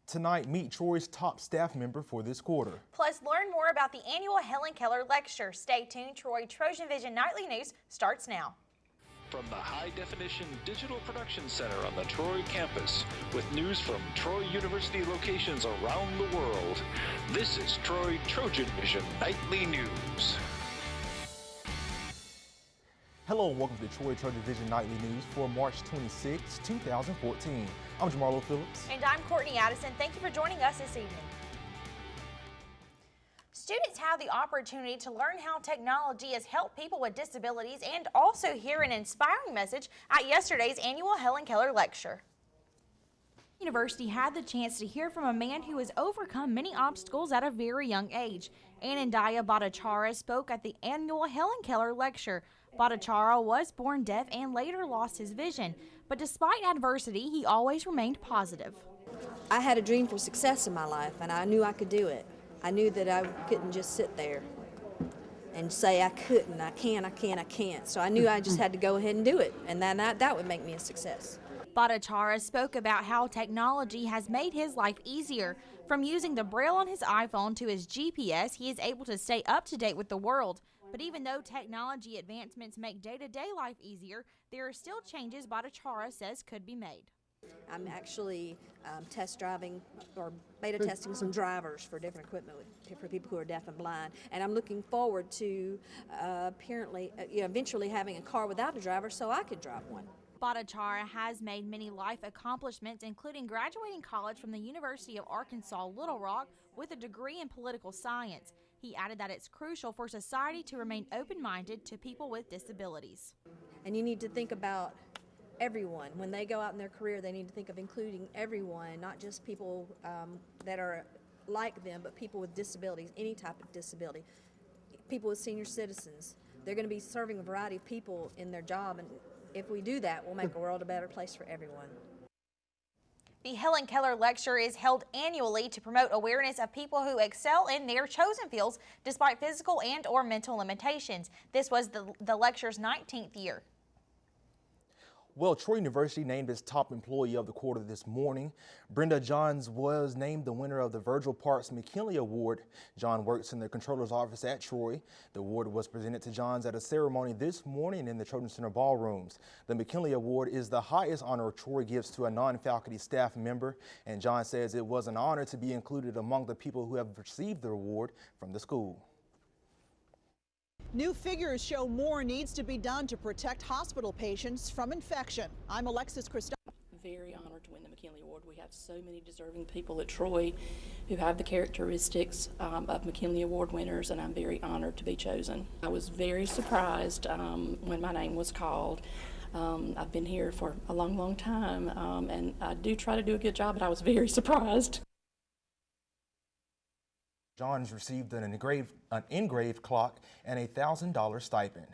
Tonight, meet Troy's top staff member for this quarter. Plus, learn more about the annual Helen Keller Lecture. Stay tuned. Troy TrojanVision Nightly News starts now. From the high-definition digital production center on the Troy campus, with news from Troy University locations around the world, this is Troy TrojanVision Nightly News. Hello and welcome to the Troy TrojanVision Nightly News for March 26, 2014. I'm Jamarlo Phillips. And I'm Courtney Addison. Thank you for joining us this evening. Students have the opportunity to learn how technology has helped people with disabilities and also hear an inspiring message at yesterday's annual Helen Keller Lecture. University had the chance to hear from a man who has overcome many obstacles at a very young age. Anandaya Bhattacharya spoke at the annual Helen Keller Lecture. Bhattacharya was born deaf and later lost his vision, but despite adversity, he always remained positive. I had a dream for success in my life, and I knew I could do it. I knew that I couldn't just sit there and say I couldn't, I can't. So I knew I just had to go ahead and do it, and then that would make me a success. Bhattacharya spoke about how technology has made his life easier. From using the Braille on his iPhone to his GPS, he is able to stay up to date with the world. But even though technology advancements make day-to-day life easier, there are still changes Bhattacharya says could be made. I'm actually test driving or beta testing some drivers for different equipment for people who are deaf and blind, and I'm looking forward to eventually having a car without a driver so I could drive one. Bhattacharya has made many life accomplishments, including graduating college from the University of Arkansas Little Rock with a degree in political science. He added that it's crucial for society to remain open-minded to people with disabilities. And you need to think about everyone. When they go out in their career, they need to think of including everyone, not just people that are like them, but people with disabilities, any type of disability. People with senior citizens. They're going to be serving a variety of people in their job, and if we do that, we'll make the world a better place for everyone. The Helen Keller Lecture is held annually to promote awareness of people who excel in their chosen fields despite physical and or mental limitations. This was the lecture's 19th year. Well, Troy University named its top employee of the quarter this morning. Brenda Johns was named the winner of the Virgil Parks McKinley Award. John works in the controller's office at Troy. The award was presented to Johns at a ceremony this morning in the Trojan Center ballrooms. The McKinley Award is the highest honor Troy gives to a non-faculty staff member, and John says it was an honor to be included among the people who have received the award from the school. New figures show more needs to be done to protect hospital patients from infection. I'm Alexis Christoph. Very honored to win the McKinley Award. We have so many deserving people at Troy who have the characteristics of McKinley Award winners, and I'm very honored to be chosen. I was very surprised when my name was called. I've been here for a long time, and I do try to do a good job, but I was very surprised. Johns received an engraved clock and a $1,000 stipend.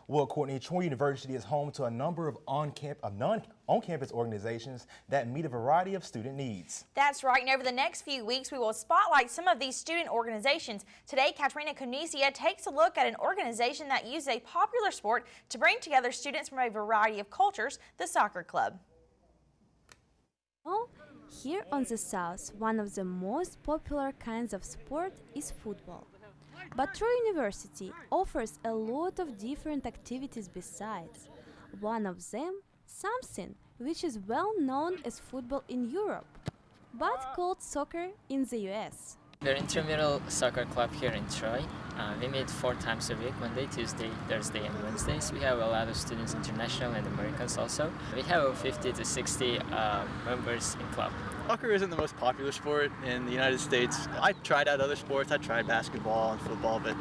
Well, Courtney, Troy University is home to a number of on-campus organizations that meet a variety of student needs. That's right, and over the next few weeks, we will spotlight some of these student organizations. Today, Katrina Kunisia takes a look at an organization that uses a popular sport to bring together students from a variety of cultures, the soccer club. Here on the South, one of the most popular kinds of sport is football. But Troy University offers a lot of different activities besides. One of them, something which is well known as football in Europe, but called soccer in the US. We're intramural soccer club here in Troy. We meet 4 times a week, Monday, Tuesday, Thursday, and Wednesdays. We have a lot of students, international and Americans also. We have 50 to 60 members in club. Soccer isn't the most popular sport in the United States. I tried out other sports. I tried basketball and football, but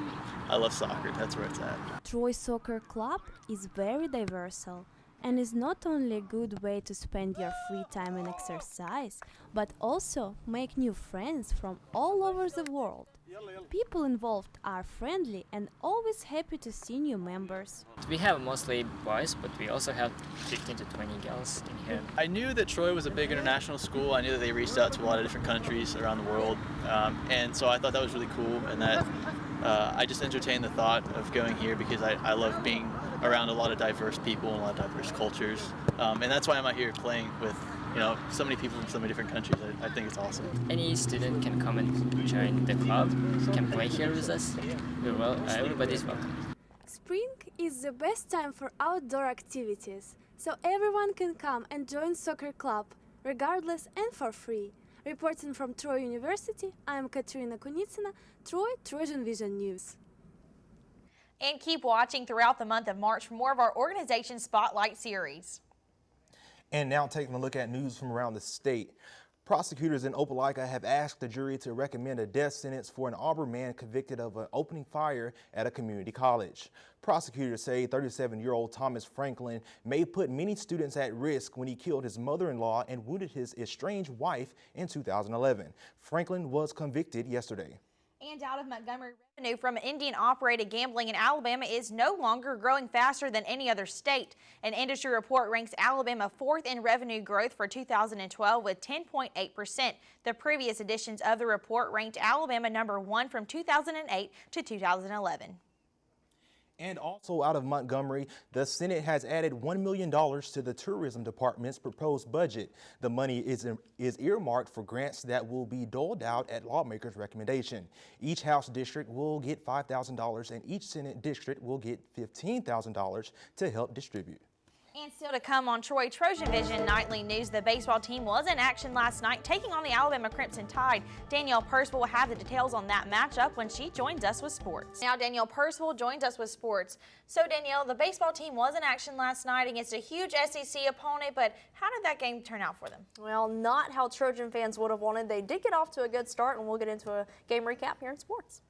I love soccer. That's where it's at. Troy Soccer Club is very diverse and is not only a good way to spend your free time and exercise, but also make new friends from all over the world. People involved are friendly and always happy to see new members. We have mostly boys, but we also have 15 to 20 girls in here. I knew that Troy was a big international school. I knew that they reached out to a lot of different countries around the world, and so I thought that was really cool, and that I just entertained the thought of going here because I love being around a lot of diverse people and a lot of diverse cultures, and that's why I'm out here playing with so many people from so many different countries. I think it's awesome. Any student can come and join the club, can play here with us. Everybody's welcome. Spring is the best time for outdoor activities, so everyone can come and join soccer club, regardless and for free. Reporting from Troy University, I am Katerina Kunitsina, Troy TrojanVision News. And keep watching throughout the month of March for more of our organization Spotlight series. And now taking a look at news from around the state. Prosecutors in Opelika have asked the jury to recommend a death sentence for an Auburn man convicted of opening fire at a community college. Prosecutors say 37-year-old Thomas Franklin may put many students at risk when he killed his mother-in-law and wounded his estranged wife in 2011. Franklin was convicted yesterday. And out of Montgomery, revenue from Indian-operated gambling in Alabama is no longer growing faster than any other state. An industry report ranks Alabama 4th in revenue growth for 2012 with 10.8%. The previous editions of the report ranked Alabama number 1 from 2008 to 2011. And also out of Montgomery, the Senate has added $1 million to the Tourism Department's proposed budget. The money is earmarked for grants that will be doled out at lawmakers' recommendation. Each House district will get $5,000 and each Senate district will get $15,000 to help distribute. And still to come on Troy TrojanVision Nightly News, the baseball team was in action last night, taking on the Alabama Crimson Tide. Danielle Percival will have the details on that matchup when she joins us with sports. Now Danielle Percival joins us with sports. So Danielle, the baseball team was in action last night against a huge SEC opponent, but how did that game turn out for them? Well, not how Trojan fans would have wanted. They did get off to a good start, and we'll get into a game recap here in sports.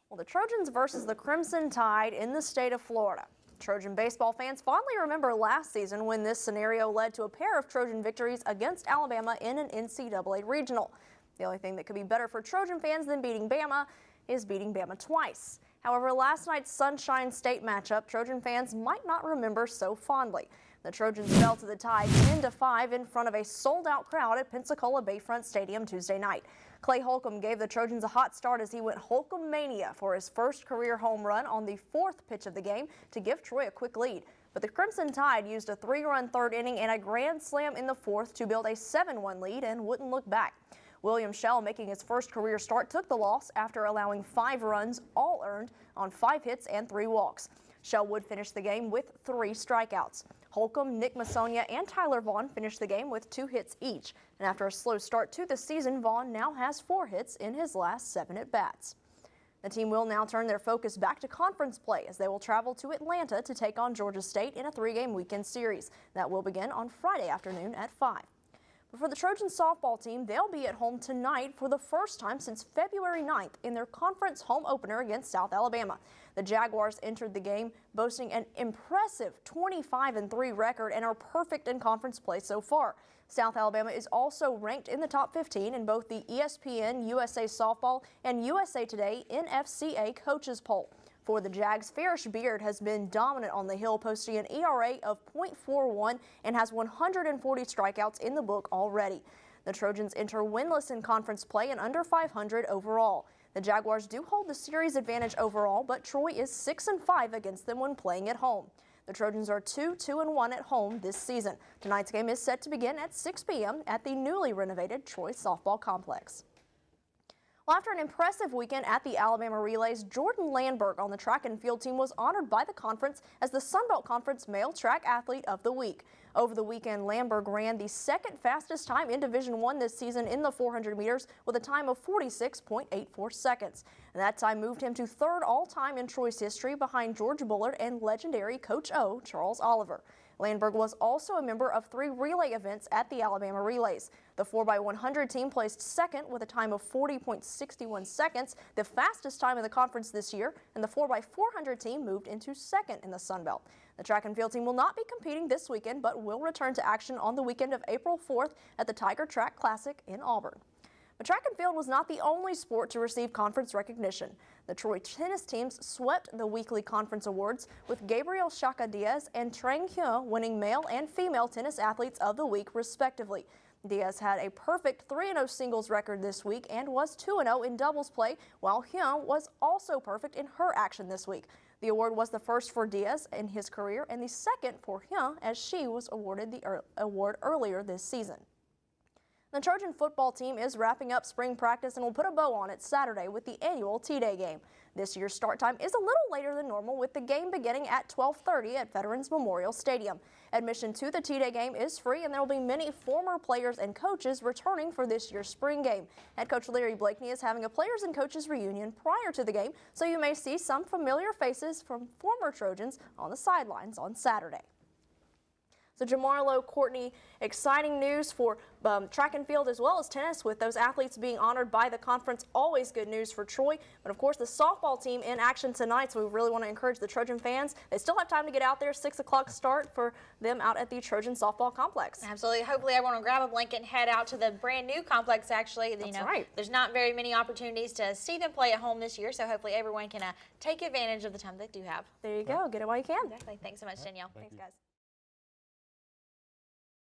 Well, the Trojans versus the Crimson Tide in the state of Florida. Trojan baseball fans fondly remember last season when this scenario led to a pair of Trojan victories against Alabama in an NCAA regional. The only thing that could be better for Trojan fans than beating Bama is beating Bama twice. However, last night's Sunshine State matchup, Trojan fans might not remember so fondly. The Trojans fell to the Tide 10-5 in front of a sold-out crowd at Pensacola Bayfront Stadium Tuesday night. Clay Holcomb gave the Trojans a hot start as he went Holcomb Mania for his first career home run on the 4th pitch of the game to give Troy a quick lead. But the Crimson Tide used a 3-run third inning and a grand slam in the 4th to build a 7-1 lead and wouldn't look back. William Shell, making his first career start, took the loss after allowing 5 runs, all earned, on 5 hits and 3 walks. Shell would finish the game with 3 strikeouts. Holcomb, Nick Massonia, and Tyler Vaughn finished the game with 2 hits each. And after a slow start to the season, Vaughn now has 4 hits in his last 7 at-bats. The team will now turn their focus back to conference play as they will travel to Atlanta to take on Georgia State in a 3-game weekend series. That will begin on Friday afternoon at 5. But for the Trojan softball team, they'll be at home tonight for the first time since February 9th in their conference home opener against South Alabama. The Jaguars entered the game boasting an impressive 25-3 record and are perfect in conference play so far. South Alabama is also ranked in the top 15 in both the ESPN USA Softball and USA Today NFCA Coaches Poll. For the Jags, Farish Beard has been dominant on the hill, posting an ERA of .41 and has 140 strikeouts in the book already. The Trojans enter winless in conference play and under 500 overall. The Jaguars do hold the series advantage overall, but Troy is 6-5 against them when playing at home. The Trojans are 2-1 at home this season. Tonight's game is set to begin at 6 p.m. at the newly renovated Troy Softball Complex. Well, after an impressive weekend at the Alabama Relays, Jordan Landberg on the track and field team was honored by the conference as the Sun Belt Conference Male Track Athlete of the Week. Over the weekend, Landberg ran the second fastest time in Division I this season in the 400 meters with a time of 46.84 seconds. And that time moved him to 3rd all-time in Troy's history behind George Bullard and legendary Coach O, Charles Oliver. Landberg was also a member of 3 relay events at the Alabama Relays. The 4x100 team placed second with a time of 40.61 seconds, the fastest time in the conference this year, and the 4x400 team moved into second in the Sun Belt. The track and field team will not be competing this weekend, but will return to action on the weekend of April 4th at the Tiger Track Classic in Auburn. But track and field was not the only sport to receive conference recognition. The Troy tennis teams swept the weekly conference awards with Gabriel Shaka Diaz and Trang Hyun winning male and female tennis athletes of the week respectively. Diaz had a perfect 3-0 singles record this week and was 2-0 in doubles play, while Hyun was also perfect in her action this week. The award was the first for Diaz in his career and the second for him, as she was awarded the award earlier this season. The Trojan football team is wrapping up spring practice and will put a bow on it Saturday with the annual T-Day game. This year's start time is a little later than normal, with the game beginning at 12:30 at Veterans Memorial Stadium. Admission to the T-Day game is free, and there will be many former players and coaches returning for this year's spring game. Head coach Larry Blakeney is having a players and coaches reunion prior to the game, so you may see some familiar faces from former Trojans on the sidelines on Saturday. So Jamarlo, Courtney, exciting news for track and field as well as tennis, with those athletes being honored by the conference. Always good news for Troy. But of course, the softball team in action tonight, so we really want to encourage the Trojan fans. They still have time to get out there. 6 o'clock start for them out at the Trojan softball complex. Absolutely. Hopefully everyone will grab a blanket and head out to the brand new complex, actually. That's right. There's not very many opportunities to see them play at home this year, so hopefully everyone can take advantage of the time they do have. There you go. Get it while you can. Exactly. Thanks so much, Danielle. Thanks, guys.